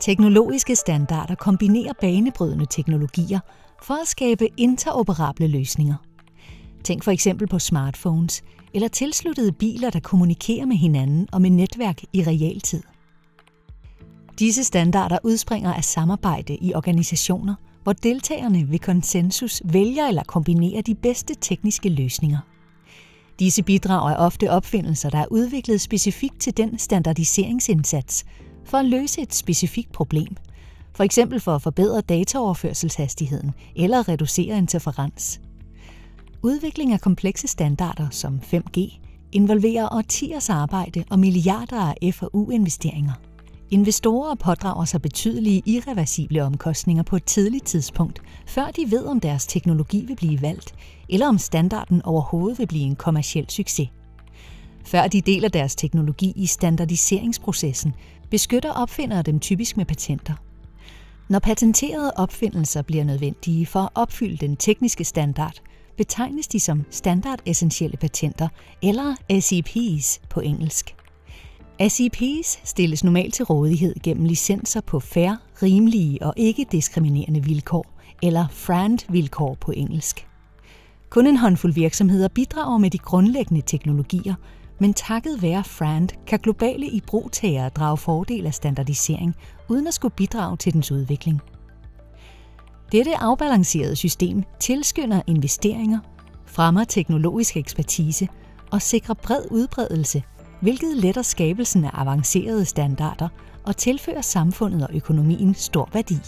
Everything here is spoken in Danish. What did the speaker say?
Teknologiske standarder kombinerer banebrydende teknologier for at skabe interoperable løsninger. Tænk for eksempel på smartphones eller tilsluttede biler, der kommunikerer med hinanden og med netværk i realtid. Disse standarder udspringer af samarbejde i organisationer, hvor deltagerne ved konsensus vælger eller kombinerer de bedste tekniske løsninger. Disse bidrag er ofte opfindelser, der er udviklet specifikt til den standardiseringsindsats for at løse et specifikt problem, for eksempel for at forbedre dataoverførselshastigheden eller reducere interferens. Udvikling af komplekse standarder som 5G involverer årtiers arbejde og milliarder af FoU-investeringer. Investorer pådrager sig betydelige irreversible omkostninger på et tidligt tidspunkt, før de ved, om deres teknologi vil blive valgt, eller om standarden overhovedet vil blive en kommerciel succes. Før de deler deres teknologi i standardiseringsprocessen, beskytter opfindere dem typisk med patenter. Når patenterede opfindelser bliver nødvendige for at opfylde den tekniske standard, betegnes de som standardessentielle patenter eller SEPs på engelsk. SEPs stilles normalt til rådighed gennem licenser på fair, rimelige og ikke-diskriminerende vilkår, eller FRAND-vilkår på engelsk. Kun en håndfuld virksomheder bidrager med de grundlæggende teknologier, men takket være FRAND kan globale ibrugtagere drage fordel af standardisering, uden at skulle bidrage til dens udvikling. Dette afbalancerede system tilskynder investeringer, fremmer teknologisk ekspertise og sikrer bred udbredelse, hvilket letter skabelsen af avancerede standarder og tilfører samfundet og økonomien stor værdi.